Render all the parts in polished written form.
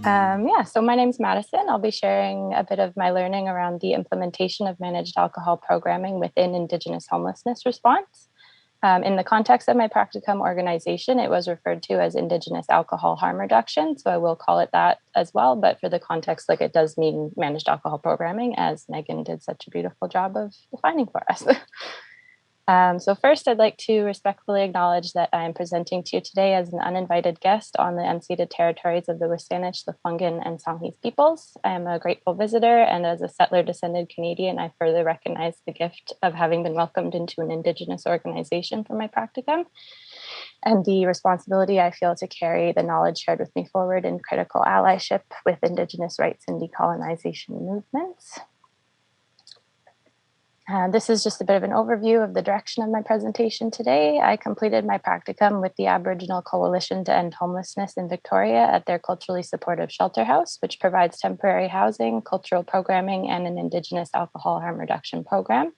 So my name's Madison. I'll be sharing a bit of my learning around the implementation of managed alcohol programming within Indigenous homelessness response. In the context of my practicum organization, it was referred to as Indigenous alcohol harm reduction, so I will call it that as well. But for the context, like, it does mean managed alcohol programming, as Megan did such a beautiful job of defining for us. So first, I'd like to respectfully acknowledge that I am presenting to you today as an uninvited guest on the unceded territories of the Wasanich, Lekwungen, and Songhees peoples. I am a grateful visitor, and as a settler-descended Canadian, I further recognize the gift of having been welcomed into an Indigenous organization for my practicum, and the responsibility I feel to carry the knowledge shared with me forward in critical allyship with Indigenous rights and decolonization movements. This is just a bit of an overview of the direction of my presentation today. I completed my practicum with the Aboriginal Coalition to End Homelessness in Victoria at their culturally supportive shelter house, which provides temporary housing, cultural programming, and an Indigenous alcohol harm reduction program.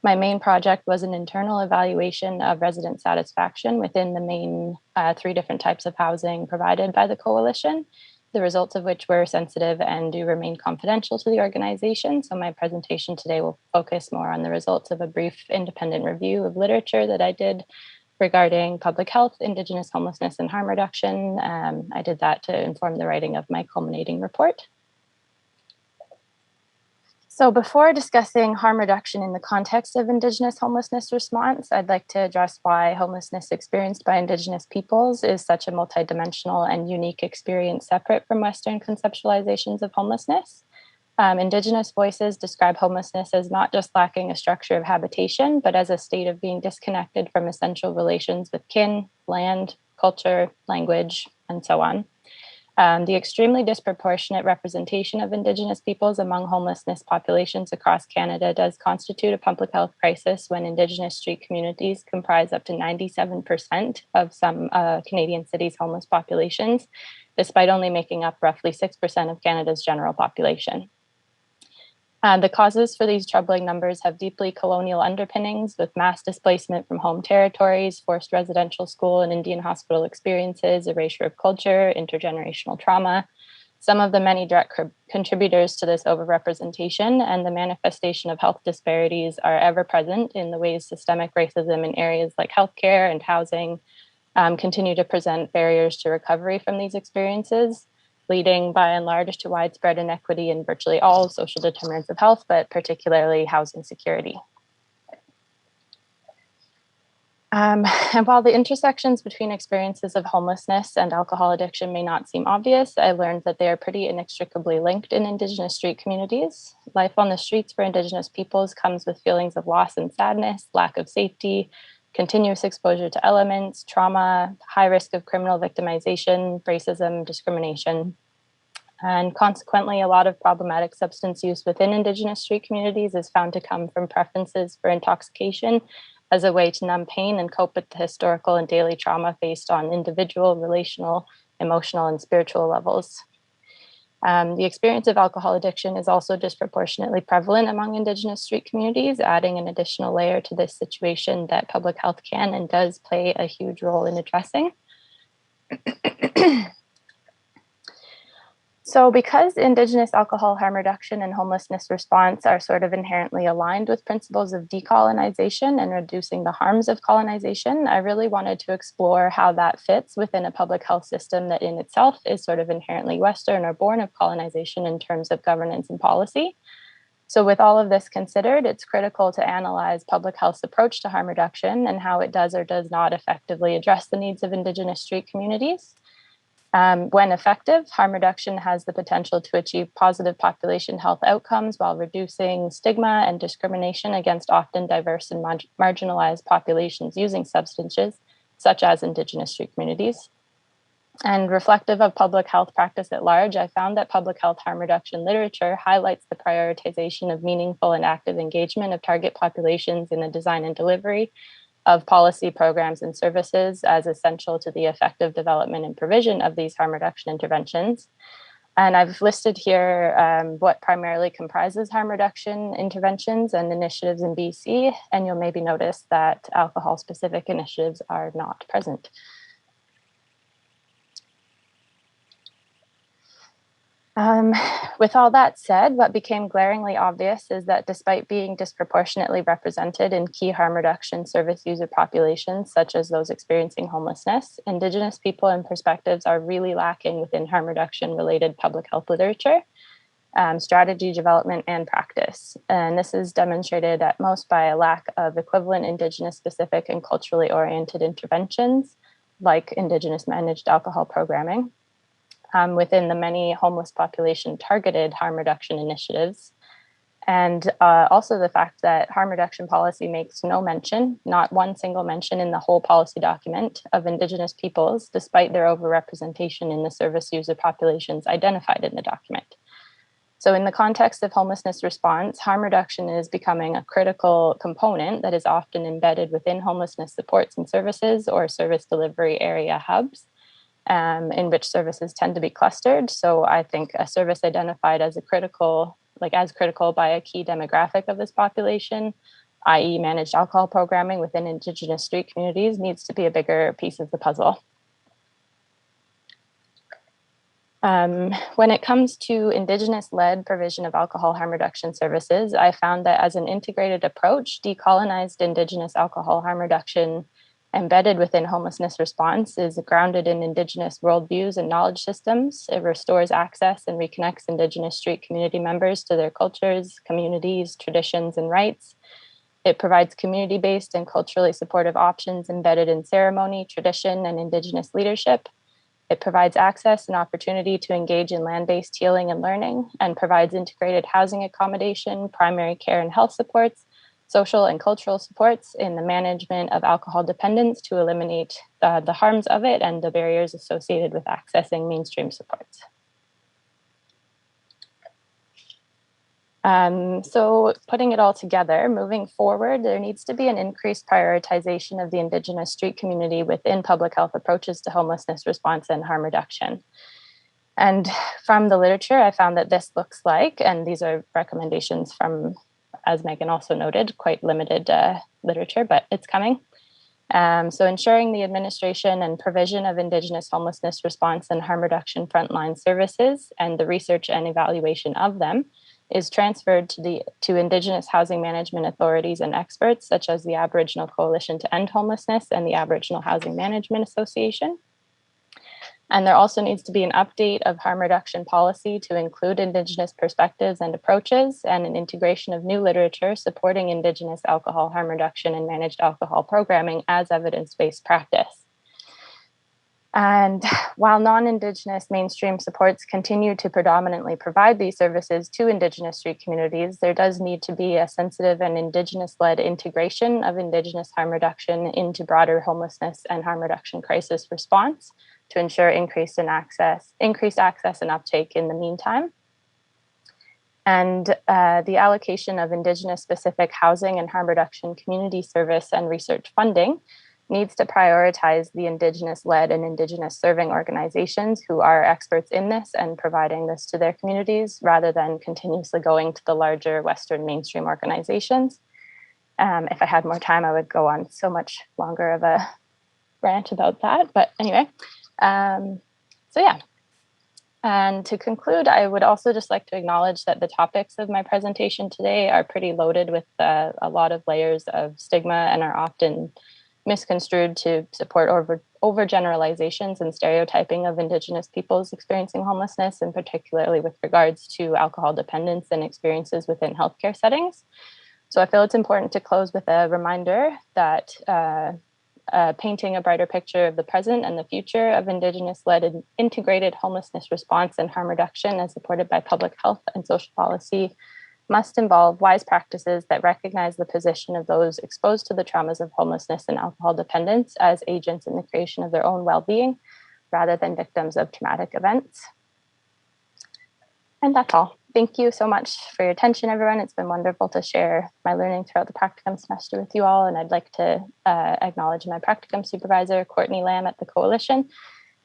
My main project was an internal evaluation of resident satisfaction within the main 3 different types of housing provided by the coalition, the results of which were sensitive and do remain confidential to the organization. So my presentation today will focus more on the results of a brief independent review of literature that I did regarding public health, Indigenous homelessness, and harm reduction. I did that to inform the writing of my culminating report. So before discussing harm reduction in the context of Indigenous homelessness response, I'd like to address why homelessness experienced by Indigenous peoples is such a multidimensional and unique experience separate from Western conceptualizations of homelessness. Indigenous voices describe homelessness as not just lacking a structure of habitation, but as a state of being disconnected from essential relations with kin, land, culture, language, and so on. The extremely disproportionate representation of Indigenous peoples among homelessness populations across Canada does constitute a public health crisis when Indigenous street communities comprise up to 97% of some Canadian cities' homeless populations, despite only making up roughly 6% of Canada's general population. The causes for these troubling numbers have deeply colonial underpinnings, with mass displacement from home territories, forced residential school and Indian hospital experiences, erasure of culture, intergenerational trauma. Some of the many direct contributors to this overrepresentation and the manifestation of health disparities are ever present in the ways systemic racism in areas like healthcare and housing continue to present barriers to recovery from these experiences, leading by and large to widespread inequity in virtually all social determinants of health, but particularly housing security. And while the intersections between experiences of homelessness and alcohol addiction may not seem obvious, I learned that they are pretty inextricably linked in Indigenous street communities. Life on the streets for Indigenous peoples comes with feelings of loss and sadness, lack of safety, continuous exposure to elements, trauma, high risk of criminal victimization, racism, discrimination. And consequently, a lot of problematic substance use within Indigenous street communities is found to come from preferences for intoxication as a way to numb pain and cope with the historical and daily trauma faced on individual, relational, emotional, and spiritual levels. The experience of alcohol addiction is also disproportionately prevalent among Indigenous street communities, adding an additional layer to this situation that public health can and does play a huge role in addressing. So because Indigenous alcohol harm reduction and homelessness response are sort of inherently aligned with principles of decolonization and reducing the harms of colonization, I really wanted to explore how that fits within a public health system that in itself is sort of inherently Western or born of colonization in terms of governance and policy. So with all of this considered, it's critical to analyze public health's approach to harm reduction and how it does or does not effectively address the needs of Indigenous street communities. When effective, harm reduction has the potential to achieve positive population health outcomes while reducing stigma and discrimination against often diverse and marginalized populations using substances, such as Indigenous street communities. And reflective of public health practice at large, I found that public health harm reduction literature highlights the prioritization of meaningful and active engagement of target populations in the design and delivery of policy programs and services as essential to the effective development and provision of these harm reduction interventions. And I've listed here what primarily comprises harm reduction interventions and initiatives in BC, and you'll maybe notice that alcohol-specific initiatives are not present. With all that said, what became glaringly obvious is that despite being disproportionately represented in key harm reduction service user populations, such as those experiencing homelessness, Indigenous people and perspectives are really lacking within harm reduction related public health literature, strategy development, and practice. And this is demonstrated at most by a lack of equivalent Indigenous specific and culturally oriented interventions, like Indigenous managed alcohol programming, within the many homeless population targeted harm reduction initiatives. And also the fact that harm reduction policy makes no mention, not one single mention in the whole policy document, of Indigenous peoples, despite their overrepresentation in the service user populations identified in the document. So in the context of homelessness response, harm reduction is becoming a critical component that is often embedded within homelessness supports and services or service delivery area hubs, in which services tend to be clustered. So I think a service identified as critical by a key demographic of this population, i.e. managed alcohol programming within Indigenous street communities, needs to be a bigger piece of the puzzle. When it comes to Indigenous-led provision of alcohol harm reduction services, I found that as an integrated approach, decolonized Indigenous alcohol harm reduction embedded within homelessness response is grounded in Indigenous worldviews and knowledge systems. It restores access and reconnects Indigenous street community members to their cultures, communities, traditions, and rights. It provides community-based and culturally supportive options embedded in ceremony, tradition, and Indigenous leadership. It provides access and opportunity to engage in land-based healing and learning, and provides integrated housing accommodation, primary care and health supports, social and cultural supports in the management of alcohol dependence to eliminate the harms of it and the barriers associated with accessing mainstream supports. So putting it all together, moving forward, there needs to be an increased prioritization of the Indigenous street community within public health approaches to homelessness response and harm reduction. And from the literature, I found that this looks like, and these are recommendations from, as Megan also noted, quite limited literature, but it's coming. So ensuring the administration and provision of Indigenous homelessness response and harm reduction frontline services and the research and evaluation of them is transferred to Indigenous housing management authorities and experts, such as the Aboriginal Coalition to End Homelessness and the Aboriginal Housing Management Association. And there also needs to be an update of harm reduction policy to include Indigenous perspectives and approaches, and an integration of new literature supporting Indigenous alcohol harm reduction and managed alcohol programming as evidence-based practice. And while non-Indigenous mainstream supports continue to predominantly provide these services to Indigenous street communities, there does need to be a sensitive and Indigenous-led integration of Indigenous harm reduction into broader homelessness and harm reduction crisis response to ensure increased access and uptake in the meantime. And the allocation of Indigenous-specific housing and harm reduction community service and research funding needs to prioritize the Indigenous-led and Indigenous-serving organizations who are experts in this and providing this to their communities, rather than continuously going to the larger Western mainstream organizations. If I had more time, I would go on so much longer of a rant about that. But anyway, so yeah. And to conclude, I would also just like to acknowledge that the topics of my presentation today are pretty loaded with a lot of layers of stigma and are often misconstrued to support overgeneralizations and stereotyping of Indigenous peoples experiencing homelessness, and particularly with regards to alcohol dependence and experiences within healthcare settings. So I feel it's important to close with a reminder that painting a brighter picture of the present and the future of Indigenous-led and integrated homelessness response and harm reduction as supported by public health and social policy must involve wise practices that recognize the position of those exposed to the traumas of homelessness and alcohol dependence as agents in the creation of their own well-being, rather than victims of traumatic events. And that's all. Thank you so much for your attention, everyone. It's been wonderful to share my learning throughout the practicum semester with you all. And I'd like to acknowledge my practicum supervisor, Courtney Lamb at the Coalition,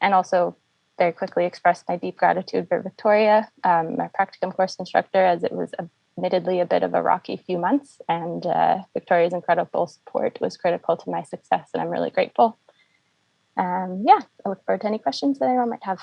and also very quickly express my deep gratitude for Victoria, my practicum course instructor, as it was admittedly a bit of a rocky few months. And Victoria's incredible support was critical to my success, and I'm really grateful. Yeah, I look forward to any questions that anyone might have.